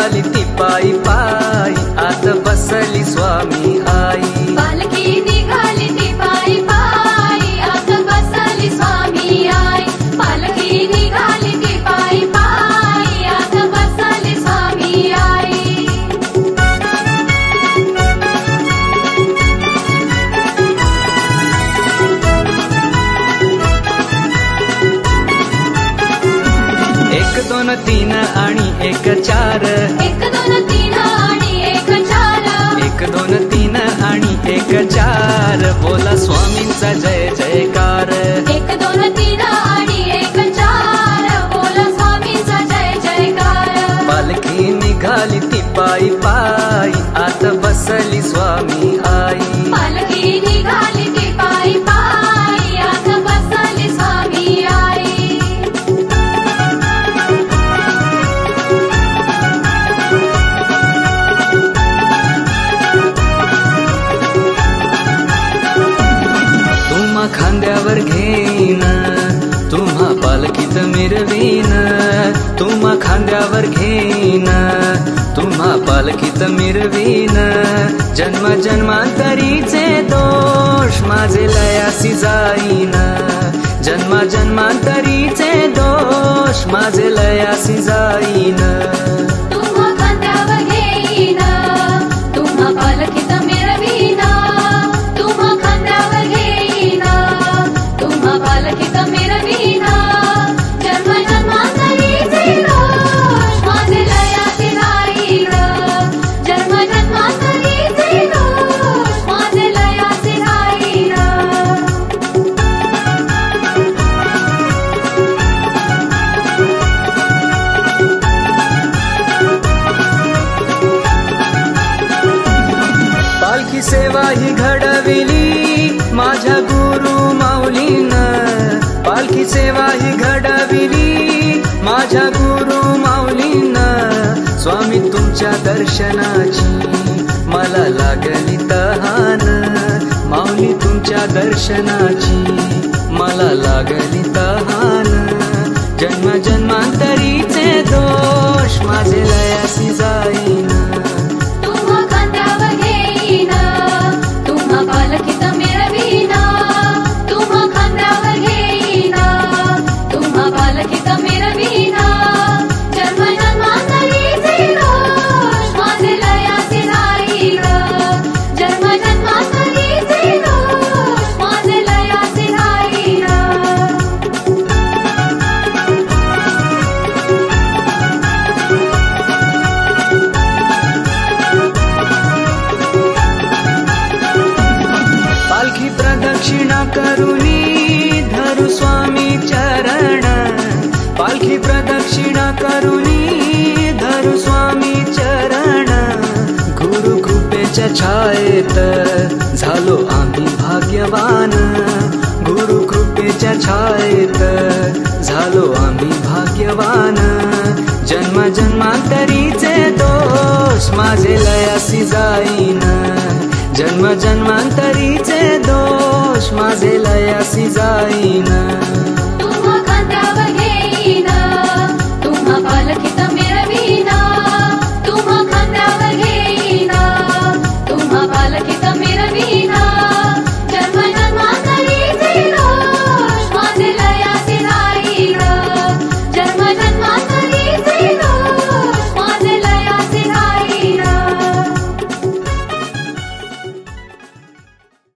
निघाली ती पायी पायी, आत बसली स्वामी आई. पालखी निघाली ती पायी पायी, आत बसली स्वामी आई. पालखी निघाली ती पायी पायी, आत बसली स्वामी आई. एक दोन तीन आणि एक चार, एक दोन तीन आणि एक चार, एक दोन तीन आणि एक चार, बोला स्वामींचा जय जयकार. एक दोन तीन आणि एक चार, बोल स्वामींचा जय जयकार. पालखी निघाली ती पायी पायी, आत बसली स्वामी आई. पालखी निघाली ती पायी पायी, आत बसली स्वामी आई. तुम्हा खांद्यावर घेईन, तुम्हा पालखीत मिरवीन. तुम्हा खांद्यावर घेईन, तुम्हा पालखीत मिरवीन. जन्म जन्मांतरीचे दोष माझे लयासी जाईन. जन्म जन्मांतरीचे दोष माझे लयासी जाईन. तुम्हा खांद्यावर घेईन, तुम्हा पालखीत मिरवीन. तुम्हा खांद्यावर घेईन, तुम्हा पालखीत मिरवीन. जन्म जन्मांतरीचे दोष माझे लयासी जाईन. जन्म जन्मांतरीचे दोष माझे लयासी जाईन. पालखी सेवा ही घडविली माझ्या गुरु माऊलीनं. पालखी सेवा ही घडविली माझ्या गुरु माऊलीनं. स्वामी तुमच्या दर्शनाची मला लागली तहान. माऊली तुमच्या दर्शनाची मला लागली तहान. जन्म जन्मांतरीचे दोष माझे लयासी जाईन. तुम्हा खांद्यावर घेईन, तुम्हा पालखीत मिरवीन. तुम्हा खांद्यावर घेईन, तुम्हा पालखीत मिरवीन. जन्म जन्मांतरीचे दोष माझे लयासी जाईन. जन्म जन्मांतरीचे दोष माझे लयासी जाईन. पालखी प्रदक्षिणा करुनी धरू स्वामी चरण. पालखी प्रदक्षिणा करुनी धरू स्वामी चरण. गुरु कृपेच्या छायेत झालो आम्ही भाग्यवान. गुरु कृपेच्या छायेत झालो आम्ही भाग्यवान. जन्म जन्मांतरीचे दोष माझे लयासी जाईन. जन्म जन्मांतरीचे दोष माझे लयासी जाईन. तुम्हा खांद्यावर घेईन, तुम्हा पालखीत